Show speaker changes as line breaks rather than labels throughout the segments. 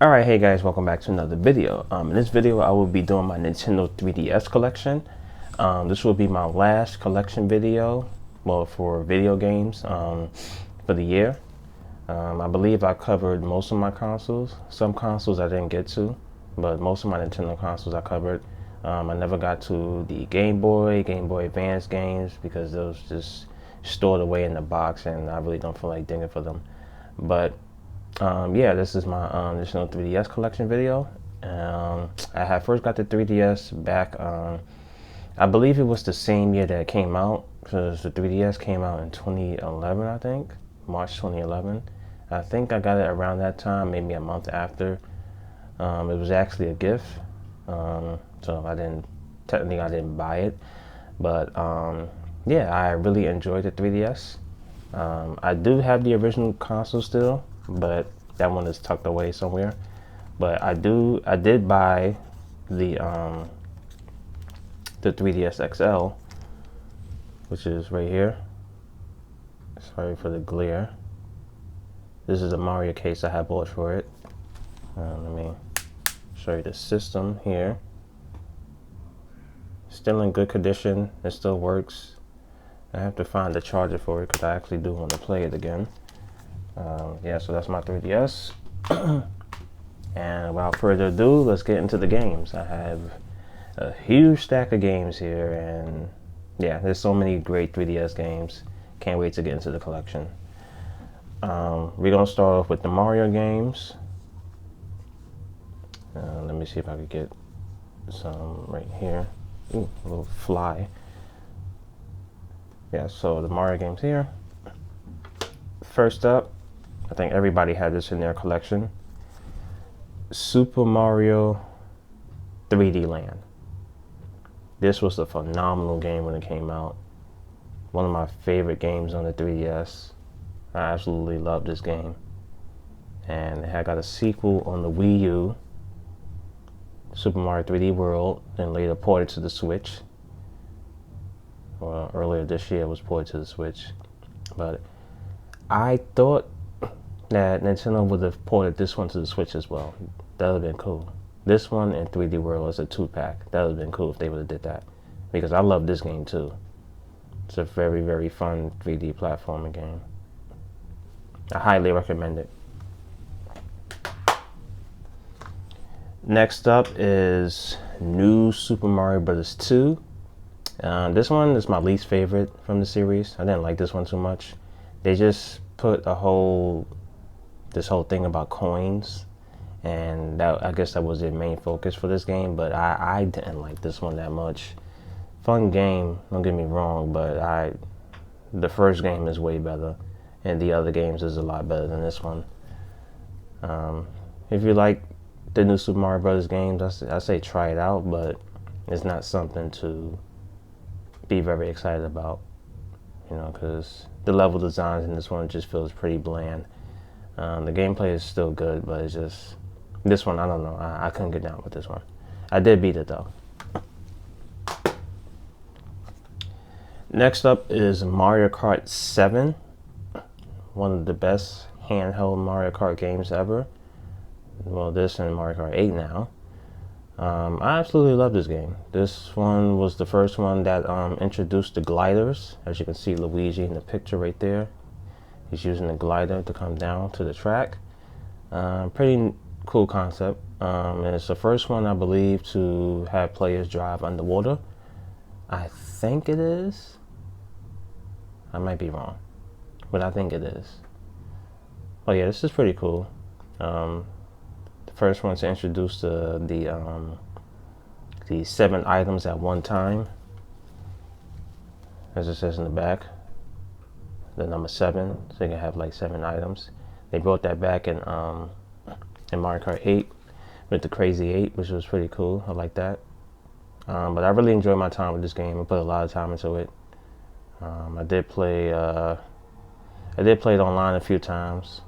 Alright, hey guys, welcome back to another video. In this video I will be doing my Nintendo 3DS collection. This will be my last collection video, well, for video games for the year. I believe I covered most of my consoles. Some consoles I didn't get to, but most of my Nintendo consoles I covered. I never got to the Game Boy Advance games because those just stored away in the box and I really don't feel like digging for them. But yeah, this is my Nintendo 3DS collection video. I had first got the 3DS back, I believe it was the same year that it came out, because the 3DS came out in 2011, I think, March 2011. I think I got it around that time, maybe a month after. It was actually a gift, so I didn't buy it, but yeah, I really enjoyed the 3DS. I do have the original console still, but that one is tucked away somewhere. But I did buy the 3DS XL, which is right here. Sorry for the glare. This is a Mario case I have bought for it. Let me show you the system here. Still in good condition. It still works. I have to find the charger for it because I actually do want to play it again. Yeah, so that's my 3DS. And without further ado, let's get into the games. I have a huge stack of games here, and yeah, there's so many great 3DS games. Can't wait to get into the collection. We're gonna start off with the Mario games. Let me see if I could get some right here. Ooh, a little fly. Yeah, so the Mario games here. First up, I think everybody had this in their collection. Super Mario 3D Land. This was a phenomenal game when it came out. One of my favorite games on the 3DS. I absolutely love this game. And it had got a sequel on the Wii U, Super Mario 3D World, and later ported to the Switch. Well, earlier this year it was ported to the Switch. But I thought that Nintendo would have ported this one to the Switch as well. That would have been cool. This one and 3D World is a 2-pack. That would have been cool if they would have did that, because I love this game too. It's a very, very fun 3D platforming game. I highly recommend it. Next up is New Super Mario Bros. 2. This one is my least favorite from the series. I didn't like this one too much. They just put this whole thing about coins, and that, I guess that was their main focus for this game, but I didn't like this one that much. Fun game, don't get me wrong, but the first game is way better, and the other games is a lot better than this one. If you like the new Super Mario Bros. Games, I say try it out, but it's not something to be very excited about, you know, because the level designs in this one just feels pretty bland. The gameplay is still good, but it's just, this one, I don't know, I couldn't get down with this one. I did beat it though. Next up is Mario Kart 7, one of the best handheld Mario Kart games ever. Well, this and Mario Kart 8 now. I absolutely love this game. This one was the first one that introduced the gliders. As you can see, Luigi in the picture right there. He's using the glider to come down to the track. Pretty cool concept. And it's the first one, I believe, to have players drive underwater. I think it is. I might be wrong, but I think it is. Oh yeah, this is pretty cool. The first one to introduce the 7 items at one time, as it says in the back. The number 7, so you can have like 7 items. They brought that back in Mario Kart 8 with the Crazy 8, which was pretty cool. I like that. But I really enjoyed my time with this game. I put a lot of time into it. I did play it online a few times.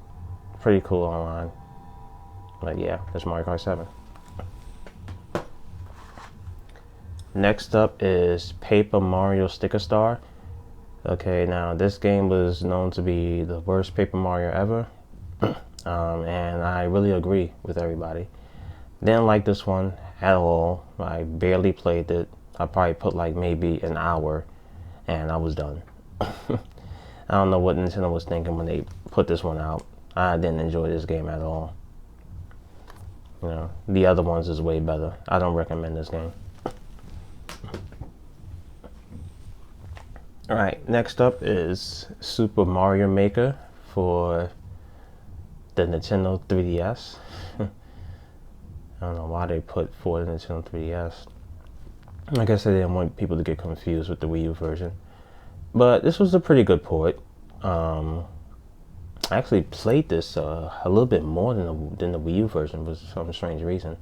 Pretty cool online. But yeah, that's Mario Kart 7. Next up is Paper Mario Sticker Star. Okay, now this game was known to be the worst Paper Mario ever. And I really agree with everybody. Didn't like this one at all. I barely played it. I probably put like maybe an hour and I was done. I don't know what Nintendo was thinking when they put this one out. I didn't enjoy this game at all. You know, the other ones is way better. I don't recommend this game. Alright, next up is Super Mario Maker for the Nintendo 3DS. I don't know why they put for the Nintendo 3DS. I guess they didn't want people to get confused with the Wii U version. But this was a pretty good port. I actually played this a little bit more than the Wii U version for some strange reason.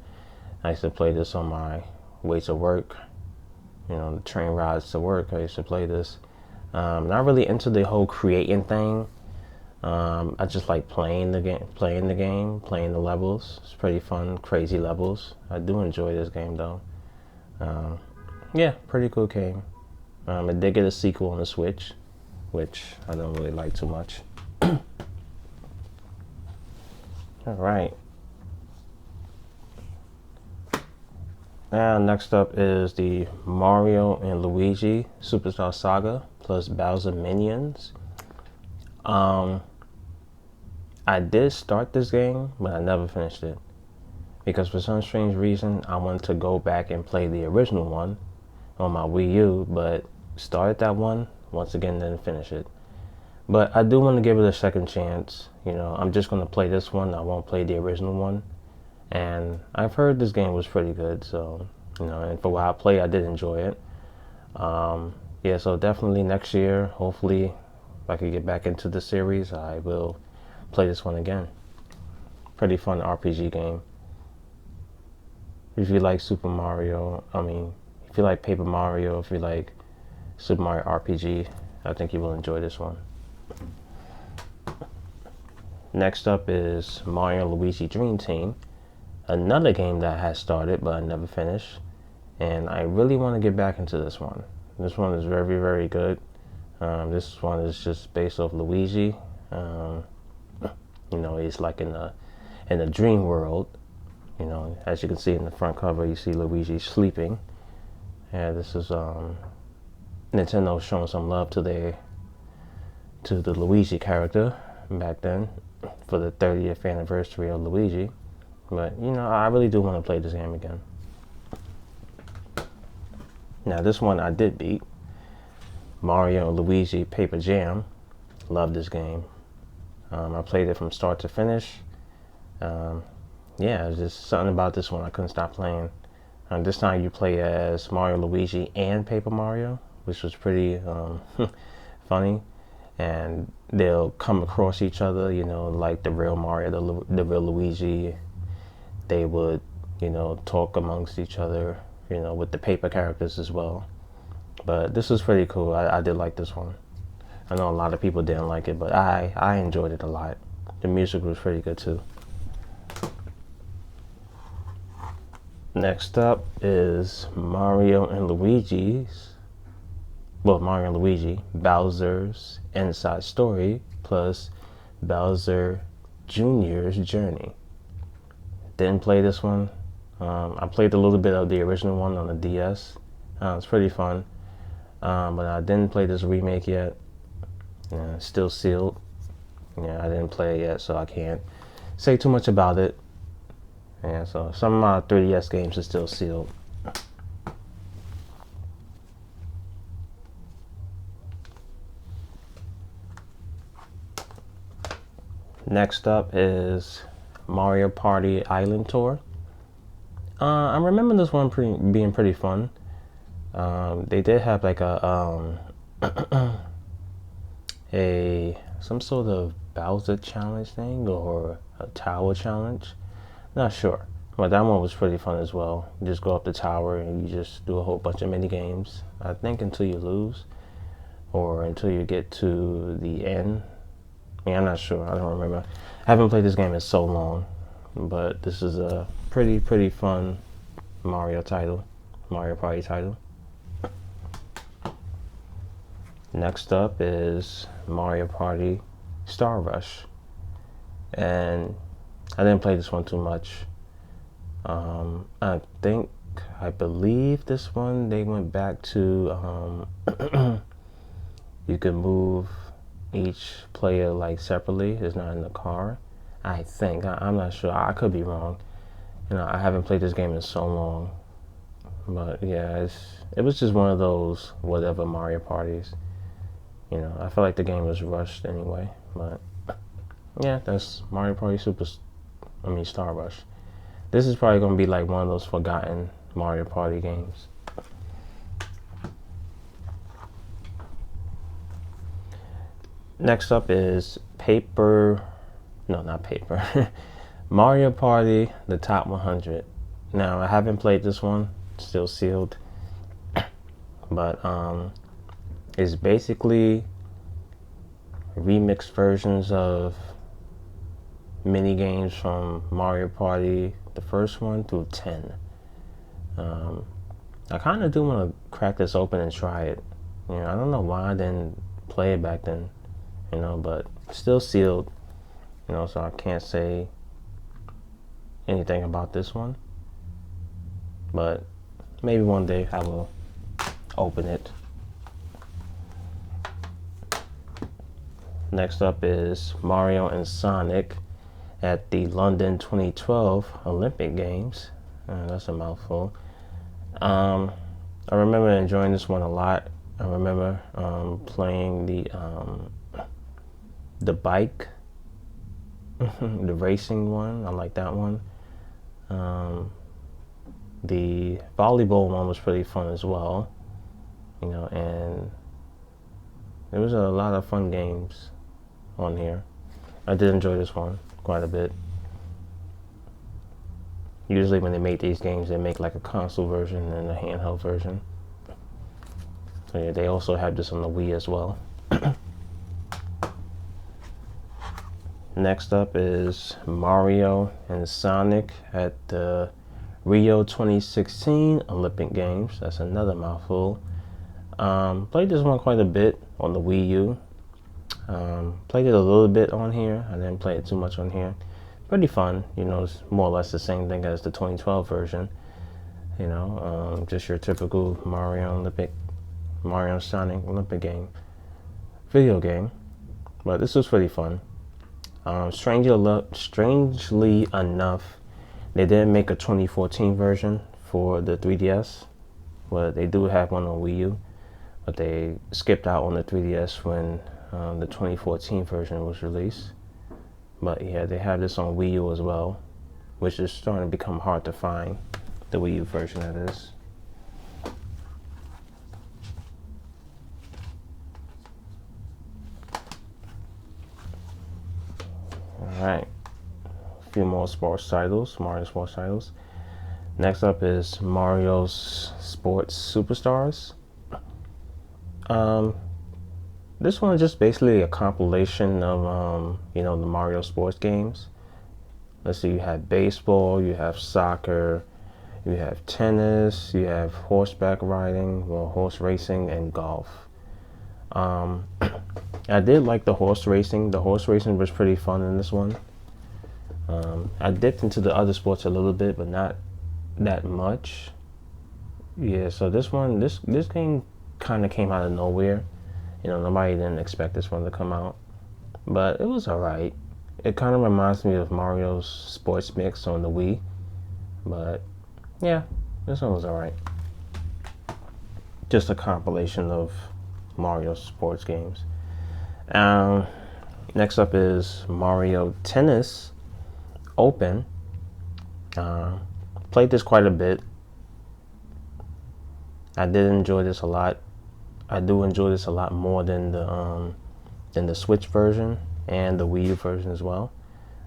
I used to play this on my way to work. You know, the train rides to work. I used to play this. Not really into the whole creating thing. I just like playing the game, playing the levels. It's pretty fun, crazy levels. I do enjoy this game though. Yeah, pretty cool game. I did get a sequel on the Switch, which I don't really like too much. Alright. Now next up is the Mario and Luigi Superstar Saga plus Bowser Minions. I did start this game, but I never finished it. Because for some strange reason, I wanted to go back and play the original one on my Wii U, but started that one, once again didn't finish it. But I do want to give it a second chance. You know, I'm just going to play this one, I won't play the original one. And I've heard this game was pretty good, so, you know, and for what I played, I did enjoy it. Yeah, so definitely next year, hopefully, if I could get back into the series, I will play this one again. Pretty fun RPG game. If you like Super Mario, if you like Paper Mario, if you like Super Mario RPG, I think you will enjoy this one. Next up is Mario and Luigi Dream Team. Another game that has started, but I never finished. And I really want to get back into this one. This one is very, very good. This one is just based off Luigi. You know, he's like in a dream world. You know, as you can see in the front cover, you see Luigi sleeping. And this is Nintendo showing some love to the Luigi character back then for the 30th anniversary of Luigi. But you know, I really do want to play this game again. Now this one I did beat. Mario and Luigi Paper Jam. Love this game. I played it from start to finish. Yeah, there's just something about this one I couldn't stop playing. This time you play as Mario, Luigi, and Paper Mario, which was pretty funny. And they'll come across each other, you know, like the real Mario, the real Luigi. They would, you know, talk amongst each other, you know, with the paper characters as well. But this was pretty cool. I did like this one. I know a lot of people didn't like it, but I enjoyed it a lot. The music was pretty good too. Next up is Mario and Luigi, Bowser's Inside Story plus Bowser Jr.'s Journey. Didn't play this one. I played a little bit of the original one on the DS. It's pretty fun. But I didn't play this remake yet. Still sealed. I didn't play it yet, so I can't say too much about it. Yeah, so some of my 3DS games are still sealed. Next up is Mario Party Island Tour. I remember this one being pretty fun. They did have like a some sort of Bowser challenge thing or a tower challenge. Not sure, but that one was pretty fun as well. You just go up the tower and you just do a whole bunch of mini games. I think until you lose or until you get to the end. I'm not sure. I don't remember. I haven't played this game in so long, but this is a pretty fun Mario Party title. Next up is Mario Party Star Rush. and I didn't play this one too much. I believe this one they went back to you can move each player like separately. It's not in the car. I think I'm not sure. I could be wrong. I haven't played this game in so long. But yeah, it was just one of those whatever Mario parties. I feel like the game was rushed anyway. But yeah, that's Mario Party Star Rush. This is probably gonna be like one of those forgotten Mario Party games. Next up is not paper. Mario Party, the top 100. Now I haven't played this one, still sealed, but it's basically remixed versions of mini games from Mario Party, the first one through 10. I kind of do want to crack this open and try it. I don't know why I didn't play it back then, but still sealed, so I can't say anything about this one. But maybe one day I will open it. Next up is Mario and Sonic at the London 2012 Olympic Games. That's a mouthful. I remember enjoying this one a lot. I remember playing the bike, the racing one. I like that one. The volleyball one was pretty fun as well. And there was a lot of fun games on here. I did enjoy this one quite a bit. Usually when they make these games, they make like a console version and a handheld version. So yeah, they also have this on the Wii as well. Next up is Mario and Sonic at the Rio 2016 Olympic Games. That's another mouthful. Played this one quite a bit on the Wii U. Played it a little bit on here. I didn't play it too much on here. Pretty fun. It's more or less the same thing as the 2012 version. Just your typical Mario and Sonic Olympic game, video game. But this was pretty fun. Strangely enough, they didn't make a 2014 version for the 3DS, but they do have one on Wii U. But they skipped out on the 3DS when the 2014 version was released. But yeah, they have this on Wii U as well, which is starting to become hard to find, the Wii U version of this. Alright, a few more Mario sports titles. Next up is Mario's Sports Superstars. This one is just basically a compilation of, the Mario sports games. Let's see, you have baseball, you have soccer, you have tennis, you have horseback riding, horse racing, and golf. I did like the horse racing. The horse racing was pretty fun in this one. I dipped into the other sports a little bit, but not that much. Yeah, so this game kind of came out of nowhere. Nobody didn't expect this one to come out, but it was alright. It kind of reminds me of Mario's Sports Mix on the Wii, but yeah, this one was alright. Just a compilation of Mario sports games. Next up is Mario Tennis Open. Played this quite a bit. I did enjoy this a lot. I do enjoy this a lot more than the Switch version and the Wii U version as well.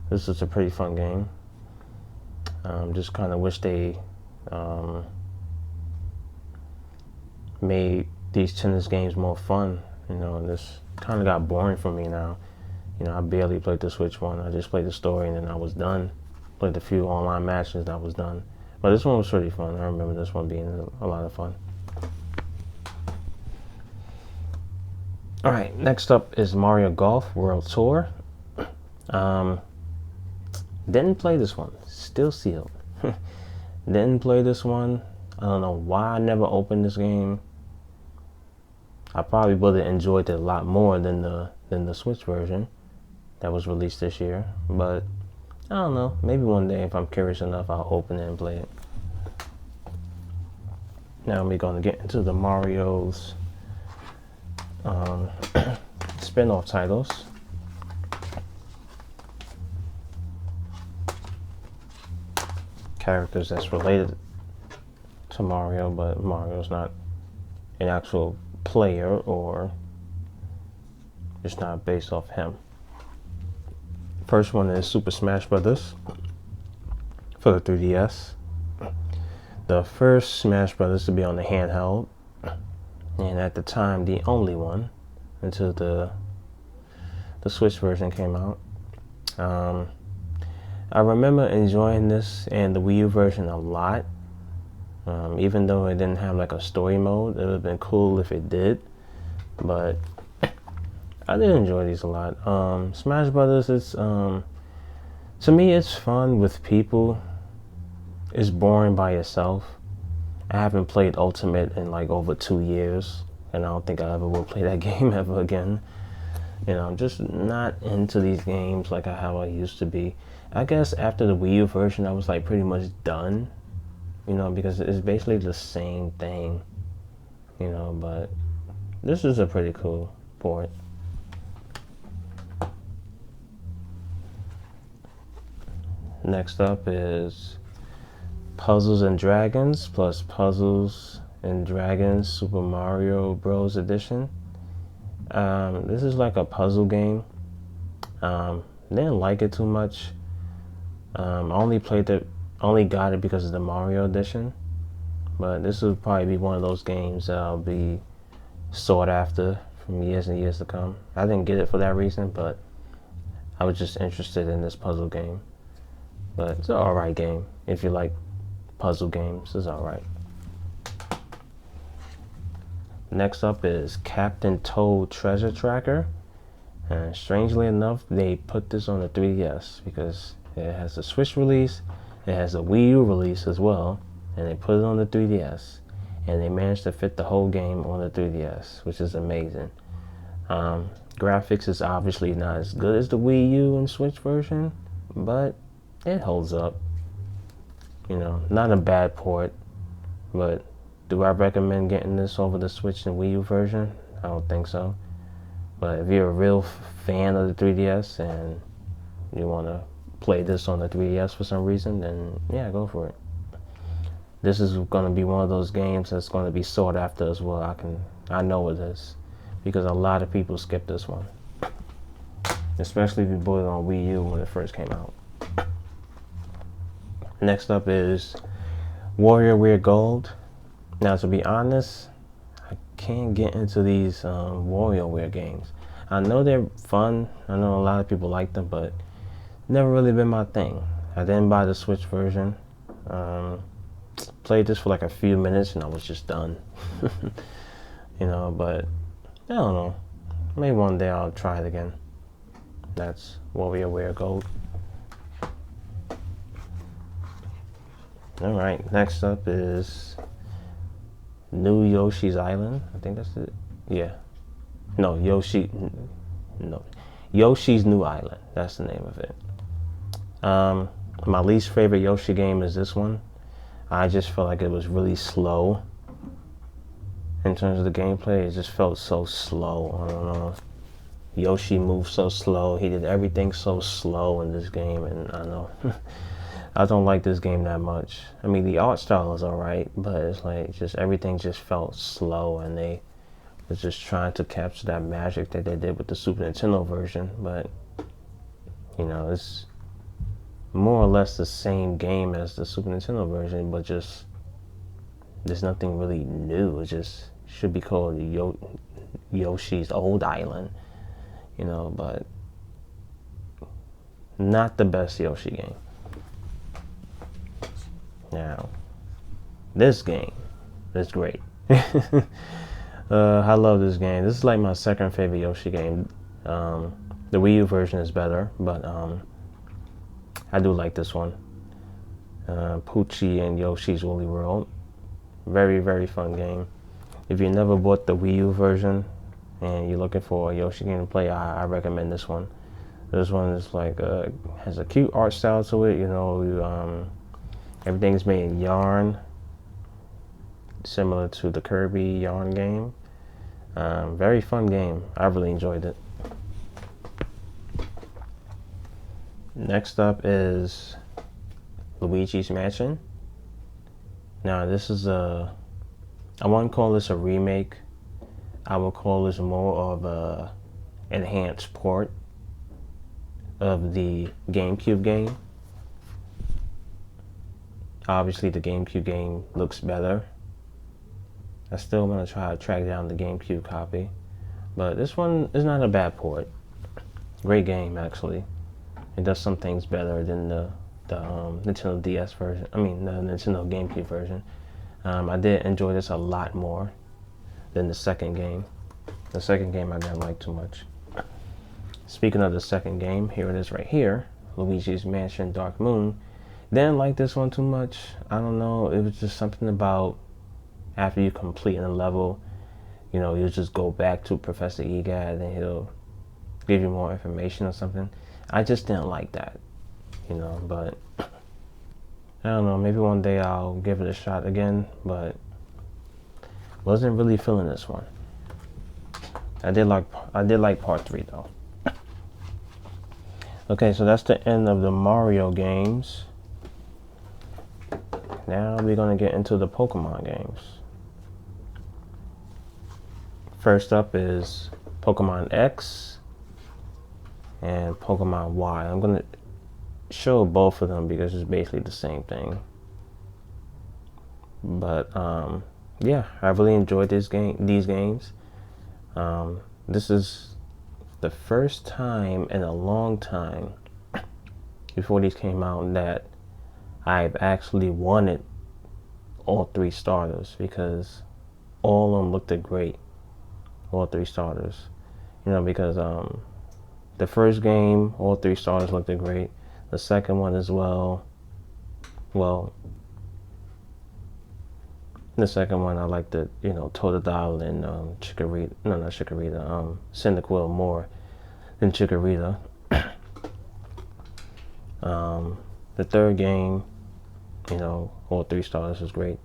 This is a pretty fun game. Just kind of wish they made these tennis games more fun. This kind of got boring for me now. I barely played the Switch one. I just played the story and then I was done. Played a few online matches and I was done. But this one was pretty fun. I remember this one being a lot of fun. Alright, next up is Mario Golf World Tour. Didn't play this one. Still sealed. Didn't play this one. I don't know why I never opened this game. I probably would have enjoyed it a lot more than the Switch version that was released this year. But I don't know. Maybe one day if I'm curious enough, I'll open it and play it. Now we're going to get into the Mario's spin-off titles. Characters that's related to Mario, but Mario's not an actual player, or it's not based off him. First one is Super Smash Brothers for the 3DS. The first Smash Brothers to be on the handheld, and at the time the only one until the Switch version came out. I remember enjoying this and the Wii U version a lot. Even though it didn't have like a story mode, it would have been cool if it did. But I did enjoy these a lot. Smash Brothers, it's to me it's fun with people. It's boring by yourself. I haven't played Ultimate in like over 2 years, and I don't think I ever will play that game ever again. You know, I'm just not into these games like how I used to be. I guess after the Wii U version, I was like pretty much done. You know, because it's basically the same thing. You know, but this is a pretty cool port. Next up is Puzzles and Dragons plus Puzzles and Dragons Super Mario Bros. Edition. This is like a puzzle game. Didn't like it too much. Only got it because of the Mario edition. But this will probably be one of those games that I'll be sought after from years and years to come. I didn't get it for that reason, but I was just interested in this puzzle game. But it's an alright game. If you like puzzle games, it's alright. Next up is Captain Toad Treasure Tracker. And strangely enough, they put this on the 3DS because it has a Switch release, it has a Wii U release as well, and they put it on the 3DS. And they managed to fit the whole game on the 3DS, which is amazing. Graphics is obviously not as good as the Wii U and Switch version, but it holds up. You know, not a bad port, but do I recommend getting this over the Switch and Wii U version? I don't think so. But if you're a real fan of the 3DS and you want to play this on the 3DS for some reason, then yeah, go for it. This is going to be one of those games that's going to be sought after as well. I know it is, because a lot of people skip this one, especially if you bought it on Wii U when it first came out. Next up is WarioWare Gold. Now, to be honest, I can't get into these WarioWare games. I know they're fun. I know a lot of people like them, but never really been my thing. I didn't buy the Switch version. Played this for like a few minutes and I was just done. You know, but I don't know. Maybe one day I'll try it again. That's WarioWare Gold. Alright, next up is New Yoshi's Island. I think that's it. Yeah. No, Yoshi's New Island. That's the name of it. My least favorite Yoshi game is this one. I just felt like it was really slow. In terms of the gameplay, it just felt so slow. I don't know. Yoshi moved so slow. He did everything so slow in this game, and I know. I don't like this game that much. I mean, the art style is alright, but it's like just everything just felt slow, and they was just trying to capture that magic that they did with the Super Nintendo version. But you know, it's more or less the same game as the Super Nintendo version, but just there's nothing really new. It just should be called Yoshi's Old Island, you know, but not the best Yoshi game. Now, this game is great. I love this game. This is like my second favorite Yoshi game. The Wii U version is better, but I do like this one. Poochie and Yoshi's Woolly World. Very, very fun game. If you never bought the Wii U version and you're looking for a Yoshi game to play, I recommend this one. This one is like has a cute art style to it. You know, everything's made in yarn, similar to the Kirby yarn game. Very fun game. I really enjoyed it. Next up is Luigi's Mansion. Now this is I wouldn't call this a remake. I would call this more of a enhanced port of the GameCube game. Obviously the GameCube game looks better. I still want to try to track down the GameCube copy, but this one is not a bad port. Great game, actually. It does some things better than the Nintendo DS version. I mean, the Nintendo GameCube version. I did enjoy this a lot more than the second game. The second game I didn't like too much. Speaking of the second game, here it is right here, Luigi's Mansion Dark Moon. Didn't like this one too much. I don't know, it was just something about after you complete a level, you know, you just go back to Professor Egad and he'll give you more information or something. I just didn't like that, you know, but I don't know, maybe one day I'll give it a shot again, but wasn't really feeling this one. I did like part 3 though. Okay, so that's the end of the Mario games. Now we're gonna get into the Pokemon games. First up is Pokemon X and Pokemon Y. I'm gonna show both of them because it's basically the same thing. But yeah, I really enjoyed these games. This is the first time in a long time before these came out that I've actually wanted all 3 starters, because all of them looked great. All 3 starters, you know, because the first game, all 3 starters looked great. The second one as well. Well, the second one I liked the, you know, Totodile and Chikorita. No, not Chikorita. Cyndaquil more than Chikorita. The third game, you know, all 3 starters was great.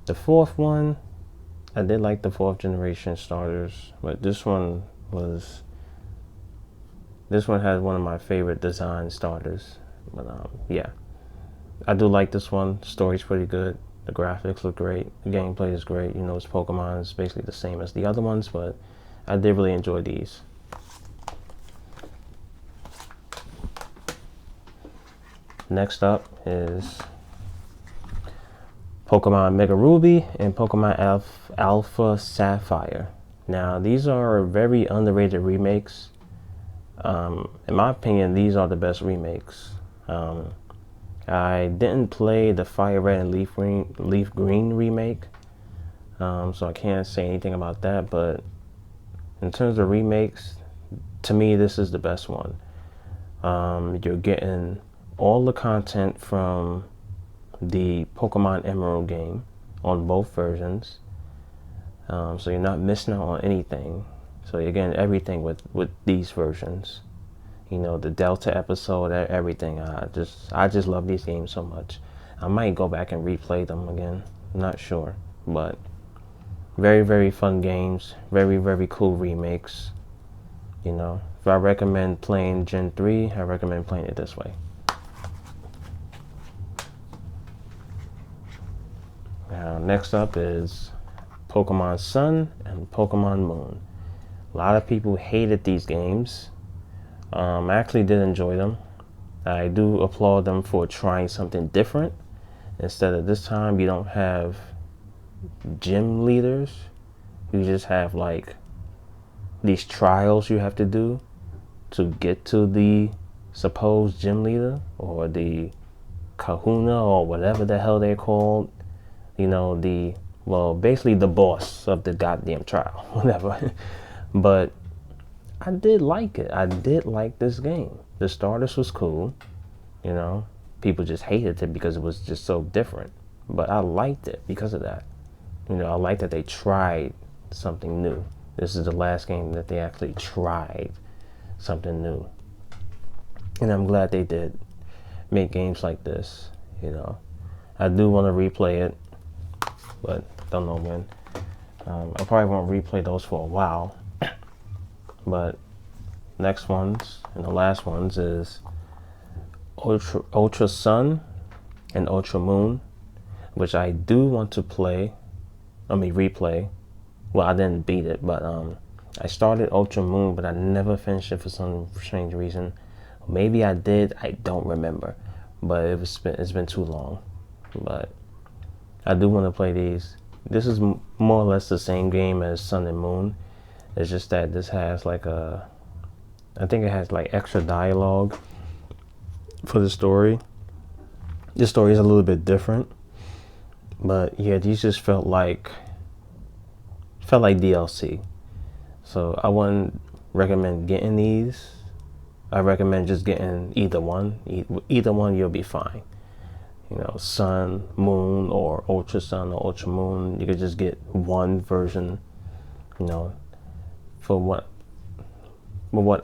The fourth one, I did like the 4th generation starters, but this one had one of my favorite design starters. But yeah, I do like this one. Story's pretty good. The graphics look great. The gameplay is great. You know, it's Pokemon. It's basically the same as the other ones, but I did really enjoy these. Next up is Pokemon Mega Ruby and Pokemon Alpha Sapphire. Now, these are very underrated remakes. In my opinion, these are the best remakes. I didn't play the Fire Red and Leaf Green remake, so I can't say anything about that, but in terms of remakes, to me, this is the best one. You're getting all the content from the Pokemon Emerald game on both versions, so you're not missing out on anything. So you're getting everything with these versions. You know, the Delta episode, everything. I just love these games so much. I might go back and replay them again. I'm not sure, but very, very fun games. Very, very cool remakes. You know, if I recommend playing Gen 3, I recommend playing it this way. Now, next up is Pokemon Sun and Pokemon Moon. A lot of people hated these games. I actually did enjoy them. I do applaud them for trying something different. Instead of this time, you don't have gym leaders. You just have like these trials you have to do to get to the supposed gym leader or the kahuna or whatever the hell they're called. You know, basically the boss of the goddamn trial, whatever. But I did like it. I did like this game. The starters was cool. You know, people just hated it because it was just so different. But I liked it because of that. You know, I like that they tried something new. This is the last game that they actually tried something new. And I'm glad they did make games like this, you know. I do want to replay it, but don't know when. I probably won't replay those for a while. But next ones and the last ones is Ultra Sun and Ultra Moon, which I do want to replay. Well, I didn't beat it, but I started Ultra Moon, but I never finished it for some strange reason. Maybe I did, I don't remember, but it's been too long. But I do want to play these. This is more or less the same game as Sun and Moon. It's just that this has like I think it has like extra dialogue for the story. The story is a little bit different, but yeah, these just felt like DLC. So I wouldn't recommend getting these. I recommend just getting either one. Either one, you'll be fine. You know, Sun, Moon, or Ultra Sun or Ultra Moon. You could just get one version. You know, for what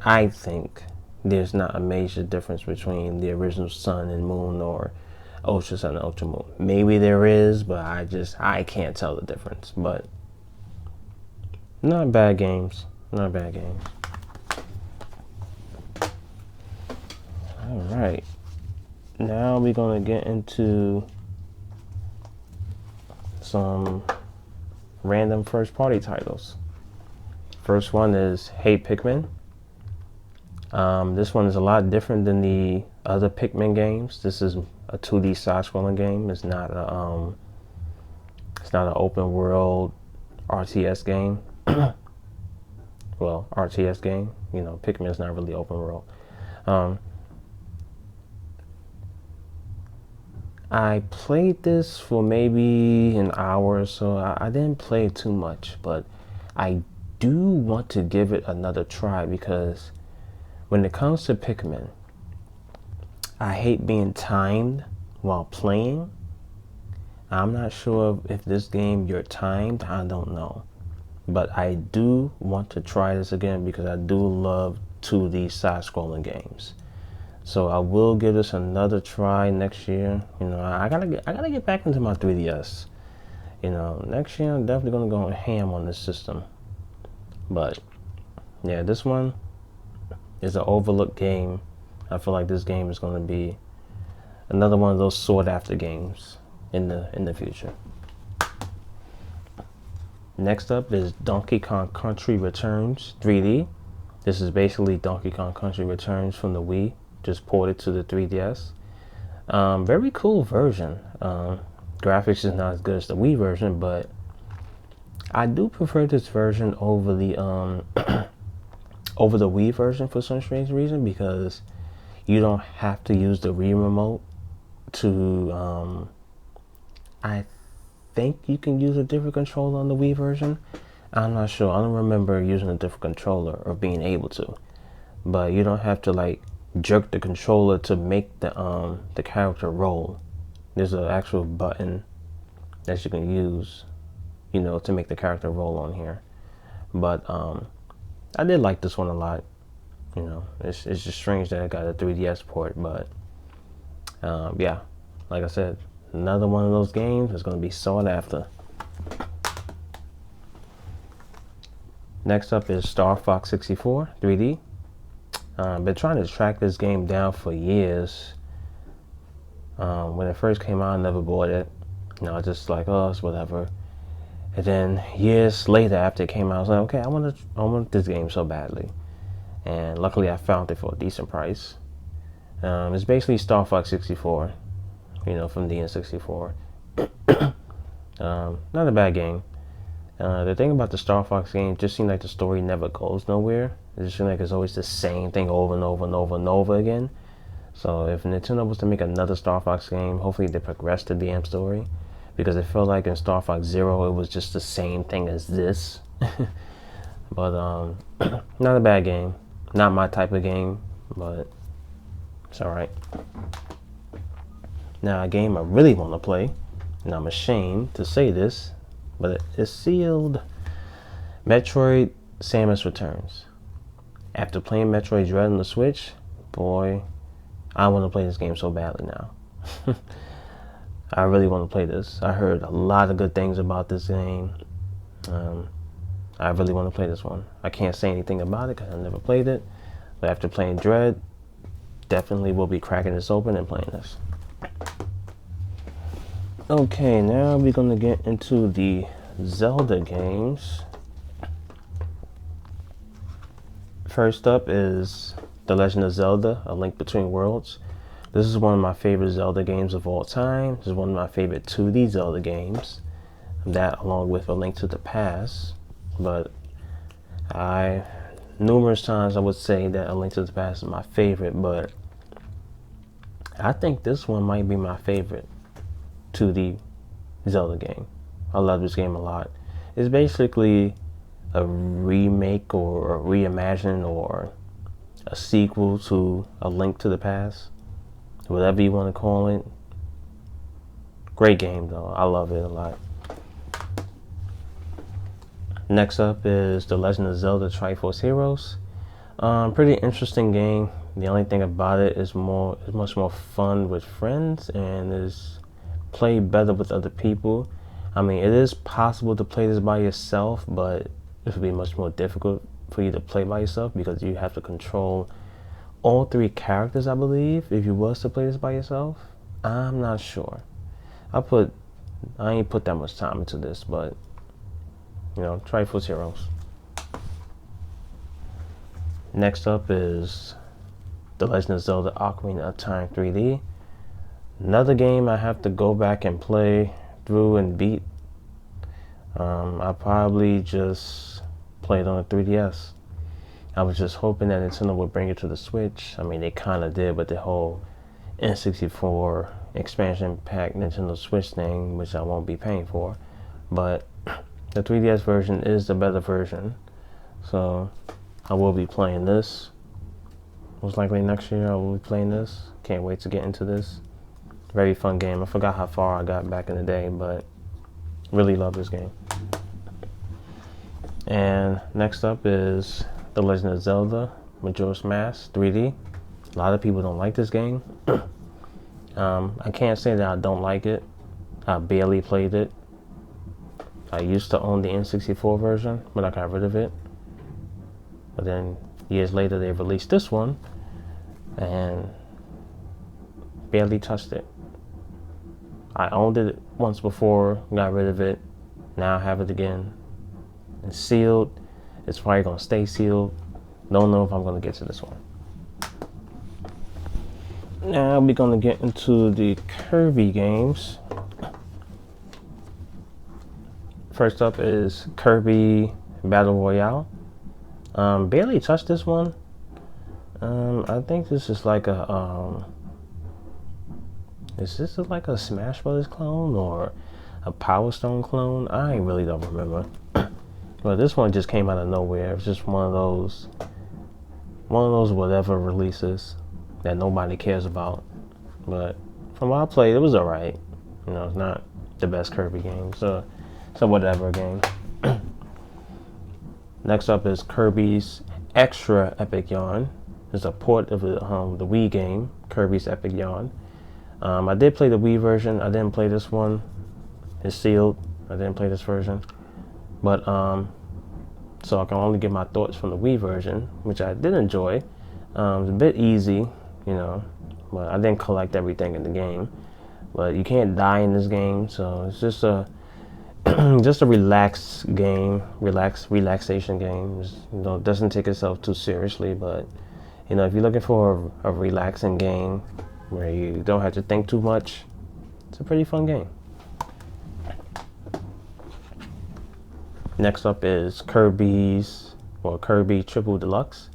I think, there's not a major difference between the original Sun and Moon or Ultra Sun and Ultra Moon. Maybe there is, but I can't tell the difference. But not bad games. Not bad games. All right. Now we're going to get into some random first-party titles. First one is Hey Pikmin. This one is a lot different than the other Pikmin games. This is a 2D side-scrolling game. It's not an open world RTS game. Well, RTS game. You know, Pikmin is not really open world. I played this for maybe an hour or so. I didn't play it too much, but I do want to give it another try because when it comes to Pikmin, I hate being timed while playing. I'm not sure if this game you're timed, I don't know. But I do want to try this again because I do love 2D side-scrolling games. So I will give this another try next year. You know, I gotta get back into my 3DS. You know, next year I'm definitely gonna go ham on this system. But yeah, this one is an overlooked game. I feel like this game is gonna be another one of those sought after games in the future. Next up is Donkey Kong Country Returns 3D. This is basically Donkey Kong Country Returns from the Wii, just ported to the 3DS. Very cool version. Graphics is not as good as the Wii version, but I do prefer this version over the over the Wii version for some strange reason, because you don't have to use the Wii remote to I think you can use a different controller on the Wii version. I'm not sure. I don't remember using a different controller or being able to. But you don't have to like jerk the controller to make the character roll. There's an actual button that you can use, you know, to make the character roll on here. But I did like this one a lot. You know, it's just strange that I got a 3DS port, but yeah, like I said, another one of those games is going to be sought after. Next up is Star Fox 64 3D. Been trying to track this game down for years. When it first came out, I never bought it. You know, just like, oh, it's whatever. And then years later, after it came out, I was like, okay, I want this game so badly. And luckily, I found it for a decent price. It's basically Star Fox 64, you know, from the N64. Not a bad game. The thing about the Star Fox game, it just seems like the story never goes nowhere. It just seems like it's always the same thing over and over and over and over again. So if Nintendo was to make another Star Fox game, hopefully they progress the damn story. Because it felt like in Star Fox Zero, it was just the same thing as this. But not a bad game. Not my type of game, but it's alright. Now, a game I really want to play, and I'm ashamed to say this, but it's sealed. Metroid Samus Returns. After playing Metroid Dread on the Switch, boy, I want to play this game so badly now. I really want to play this. I heard a lot of good things about this game. I really want to play this one. I can't say anything about it because I've never played it. But after playing Dread, definitely will be cracking this open and playing this. Okay, now we're going to get into the Zelda games. First up is The Legend of Zelda: A Link Between Worlds. This is one of my favorite Zelda games of all time. This is one of my favorite 2D Zelda games. That along with A Link to the Past. But numerous times I would say that A Link to the Past is my favorite, but I think this one might be my favorite 2D Zelda game. I love this game a lot. It's basically a remake or a reimagining or a sequel to A Link to the Past, whatever you want to call it. Great game though. I love it a lot. Next up is The Legend of Zelda Triforce Heroes. Pretty interesting game. The only thing about it is much more fun with friends and is played better with other people. I mean, it is possible to play this by yourself, but it would be much more difficult for you to play by yourself because you have to control all 3 characters, I believe, if you was to play this by yourself. I'm not sure. I ain't put that much time into this, but you know, Triforce Heroes. Next up is The Legend of Zelda Ocarina of Time 3D. Another game I have to go back and play through and beat. I probably just played on a 3DS. I was just hoping that Nintendo would bring it to the Switch. I mean, they kind of did with the whole N64 expansion pack Nintendo Switch thing, which I won't be paying for. But the 3DS version is the better version. So I will be playing this. Most likely next year I will be playing this. Can't wait to get into this. Very fun game. I forgot how far I got back in the day, but really love this game. And next up is The Legend of Zelda Majora's Mask 3D. A lot of people don't like this game. I can't say that I don't like it. I barely played it. I used to own the N64 version, but I got rid of it. But then years later they released this one and barely touched it. I owned it once before, got rid of it. Now I have it again. It's sealed. It's probably gonna stay sealed. Don't know if I'm gonna get to this one. Now we're gonna get into the Kirby games. First up is Kirby Battle Royale. Barely touched this one. I think this is like a is this like a Smash Brothers clone or a Power Stone clone? I really don't remember. But this one just came out of nowhere. It's just one of those whatever releases that nobody cares about. But from what I played, it was alright. You know, it's not the best Kirby game, so it's a whatever game. Next up is Kirby's Extra Epic Yarn. It's a port of the Wii game, Kirby's Epic Yarn. I did play the Wii version. I didn't play this one. It's sealed. I didn't play this version. But, so I can only give my thoughts from the Wii version, which I did enjoy. It was a bit easy, you know, but I didn't collect everything in the game. But you can't die in this game, so it's just a just a relaxed game, relaxation game. You know, it doesn't take itself too seriously, but you know, if you're looking for a relaxing game where you don't have to think too much, it's a pretty fun game. Next up is Kirby Triple Deluxe.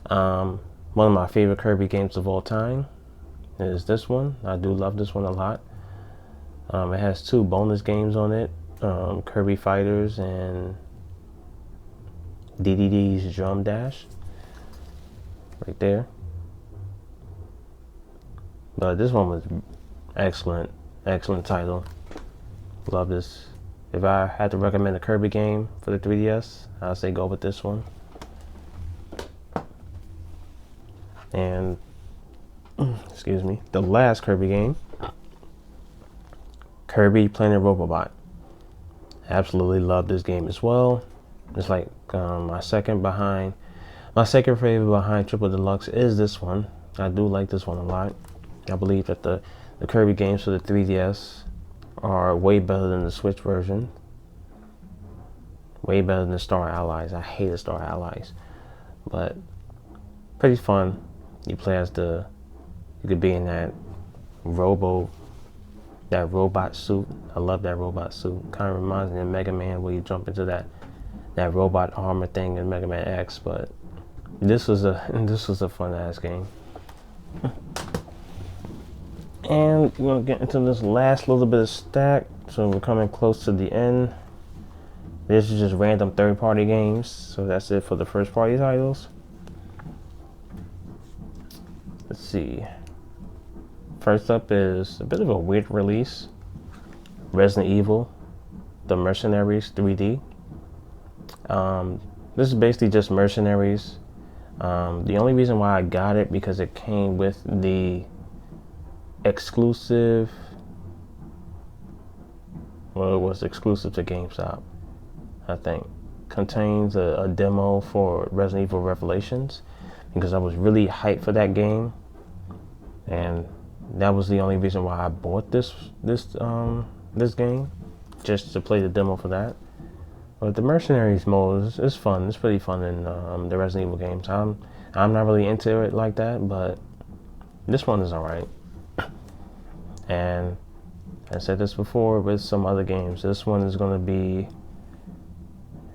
One of my favorite Kirby games of all time is this one. I do love this one a lot. It has 2 bonus games on it, Kirby Fighters and DDD's Drum Dash, right there. But this one was Excellent, excellent title. Love this. If I had to recommend a Kirby game for the 3DS, I'd say go with this one. And excuse me, the last Kirby game, Kirby Planet Robobot. Absolutely love this game as well. It's like my second favorite behind Triple Deluxe is this one. I do like this one a lot. I believe that the Kirby games for the 3DS are way better than the Switch version. Way better than the Star Allies. I hate the Star Allies, but pretty fun. You play as you could be in that robot suit. I love that robot suit. Kind of reminds me of Mega Man, where you jump into that robot armor thing in Mega Man X. But this was a fun ass game. And we're gonna get into this last little bit of stack. So we're coming close to the end. This is just random third-party games. So that's it for the first-party titles. Let's see. First up is a bit of a weird release. Resident Evil, the Mercenaries 3D. This is basically just Mercenaries. The only reason why I got it because it came with the exclusive. Well, it was exclusive to GameStop, I think. Contains a demo for Resident Evil Revelations because I was really hyped for that game, and that was the only reason why I bought this game, just to play the demo for that. But the Mercenaries mode is fun. It's pretty fun in the Resident Evil games. I'm not really into it like that, but this one is alright. And I said this before with some other games. This one is gonna be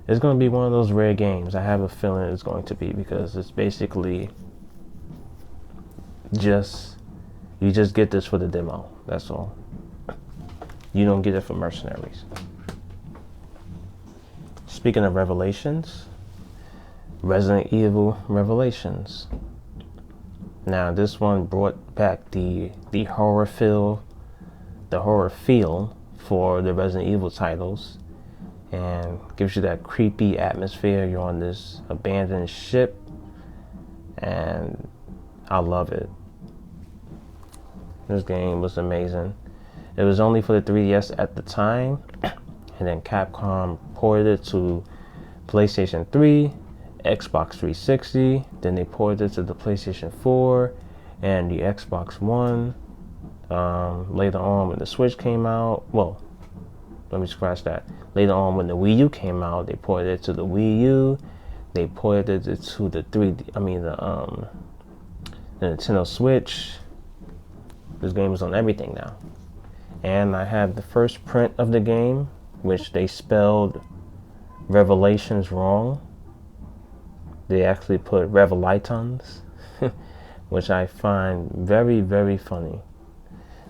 one of those rare games. I have a feeling it's going to be, because it's basically you just get this for the demo. That's all. You don't get it for Mercenaries. Speaking of Revelations, Resident Evil Revelations. Now this one brought back the horror feel for the Resident Evil titles, and gives you that creepy atmosphere. You're on this abandoned ship, and I love it. This game was amazing. It was only for the 3DS at the time, and then Capcom ported it to PlayStation 3, Xbox 360, then they ported it to the PlayStation 4 and the Xbox One. Later on when the Switch came out, well, let me scratch that. Later on when the Wii U came out, they ported it to the Wii U. They ported it to the the Nintendo Switch. This game is on everything now. And I have the first print of the game, which they spelled Revelations wrong. They actually put Revelitons, which I find very, very funny.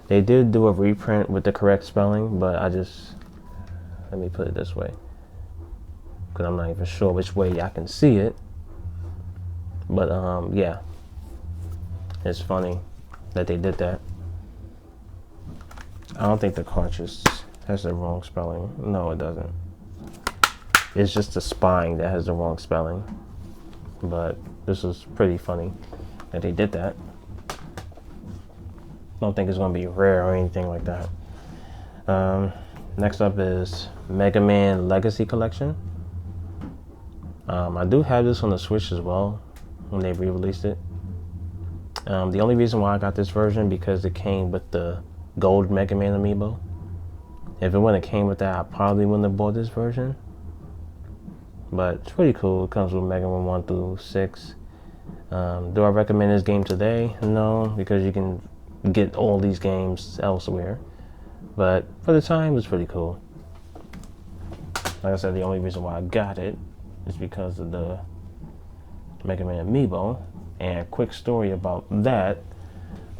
They did do a reprint with the correct spelling, but let me put it this way, because I'm not even sure which way I can see it. But yeah, it's funny that they did that. I don't think the cartridge has the wrong spelling. No, it doesn't. It's just the spine that has the wrong spelling. But this is pretty funny that they did that. Don't think it's going to be rare or anything like that. Next up is Mega Man Legacy Collection. I do have this on the Switch as well when they re-released it. The only reason why I got this version because it came with the gold Mega Man amiibo. If it wouldn't have came with that, I probably wouldn't have bought this version. But it's pretty cool. It comes with Mega Man 1 through 6. Do I recommend this game today? No, because you can get all these games elsewhere. But for the time, it's pretty cool. Like I said, the only reason why I got it is because of the Mega Man amiibo. And quick story about that.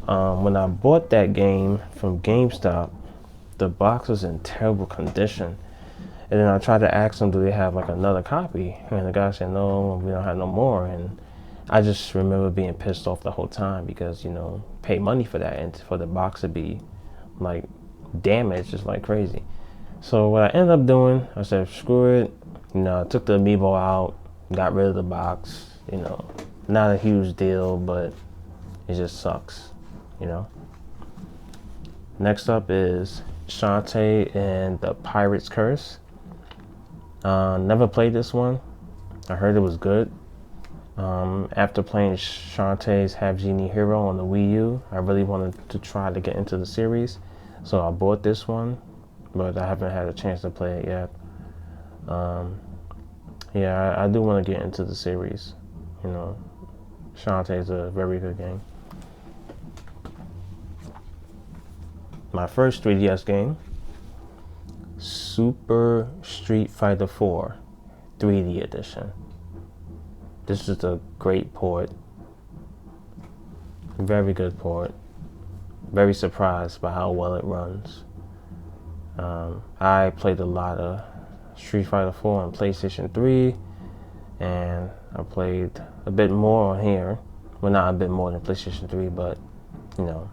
When I bought that game from GameStop, the box was in terrible condition. And then I tried to ask them, do they have like another copy? And the guy said, no, we don't have no more. And I just remember being pissed off the whole time because, you know, pay money for that and for the box to be like damaged just like crazy. So what I ended up doing, I said screw it. You know, I took the amiibo out, got rid of the box. You know, not a huge deal, but it just sucks. You know. Next up is Shantae and the Pirate's Curse. Never played this one. I heard it was good. After playing Shantae's Half Genie Hero on the Wii U, I really wanted to try to get into the series. So I bought this one, but I haven't had a chance to play it yet. Yeah, I do want to get into the series. You know, Shantae is a very good game. My first 3DS game, Super Street Fighter 4 3D Edition. This is a great port. Very good port. Very surprised by how well it runs. I played a lot of Street Fighter 4 on PlayStation 3, and I played a bit more on here. Well, not a bit more than PlayStation 3, but you know,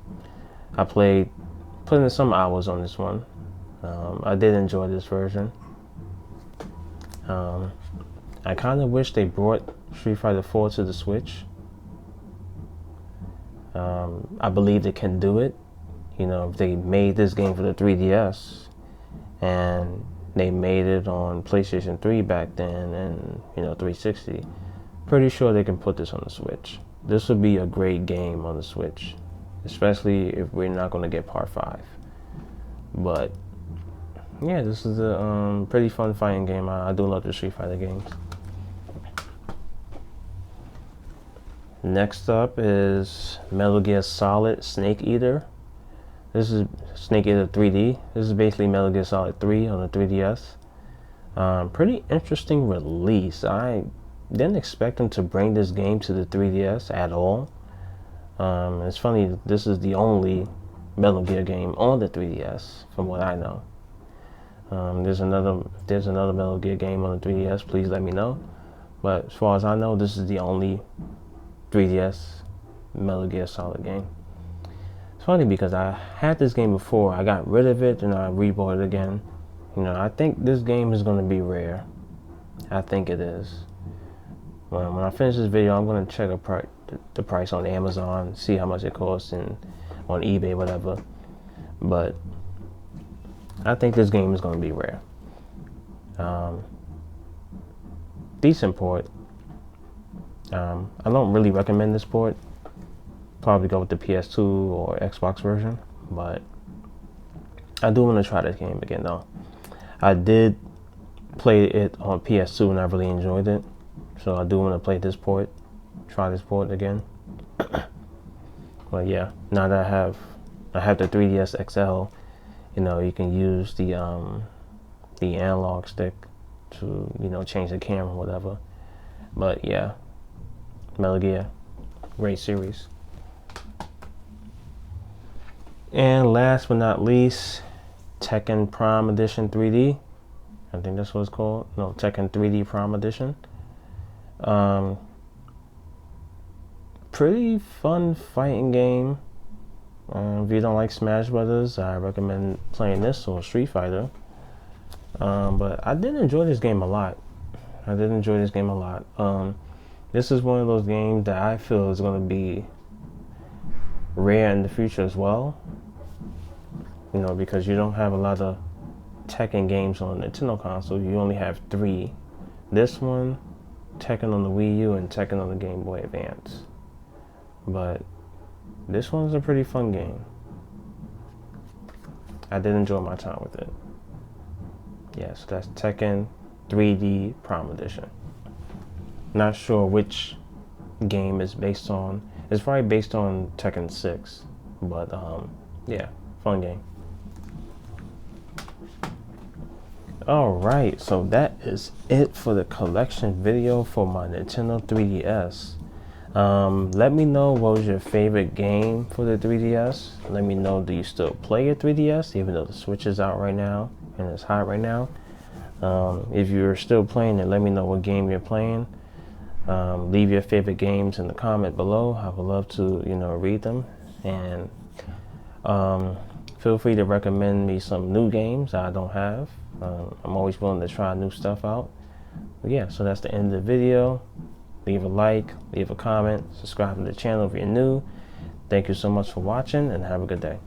I put in some hours on this one. I did enjoy this version. I kind of wish they brought Street Fighter 4 to the Switch. I believe they can do it. You know, if they made this game for the 3DS and they made it on PlayStation 3 back then and, you know, 360, pretty sure they can put this on the Switch. This would be a great game on the Switch, especially if we're not going to get Part 5. But yeah, this is a pretty fun fighting game. I do love the Street Fighter games. Next up is Metal Gear Solid Snake Eater. This is Snake Eater 3D. This is basically Metal Gear Solid 3 on the 3DS. Pretty interesting release. I didn't expect them to bring this game to the 3DS at all. It's funny, this is the only Metal Gear game on the 3DS, from what I know. There's another Metal Gear game on the 3DS. Please let me know. But as far as I know, this is the only 3DS Metal Gear Solid game. It's funny because I had this game before. I got rid of it and I rebought it again. You know, I think this game is going to be rare. I think it is. When I finish this video, I'm going to check the price on Amazon, see how much it costs, and on eBay, whatever. But I think this game is going to be rare. Decent port. I don't really recommend this port. Probably go with the PS2 or Xbox version, but I do want to try this game again though. I did play it on PS2 and I really enjoyed it, so I do want to play this port, try this port again. But yeah, now that I have the 3DS XL, you know, you can use the analog stick to, you know, change the camera or whatever. But yeah, Metal Gear, great series. And last but not least, Tekken Prime Edition 3D. I think that's what it's called. No, Tekken 3D Prime Edition. Pretty fun fighting game. If you don't like Smash Brothers, I recommend playing this or Street Fighter. But I did enjoy this game a lot. This is one of those games that I feel is going to be rare in the future as well. You know, because you don't have a lot of Tekken games on the Nintendo console. You only have 3. This one, Tekken on the Wii U, and Tekken on the Game Boy Advance. But this one's a pretty fun game. I did enjoy my time with it. Yeah, so that's Tekken 3D Prime Edition. Not sure which game is based on. It's probably based on Tekken 6. But yeah, fun game. Alright, so that is it for the collection video for my Nintendo 3DS. Let me know what was your favorite game for the 3DS. Let me know, do you still play a 3DS even though the Switch is out right now and it's hot right now. If you're still playing it, let me know what game you're playing. Leave your favorite games in the comment below. I would love to, you know, read them. And Feel free to recommend me some new games I don't have. I'm always willing to try new stuff out. But yeah, so that's the end of the video. Leave a like, leave a comment, subscribe to the channel if you're new. Thank you so much for watching, and have a good day.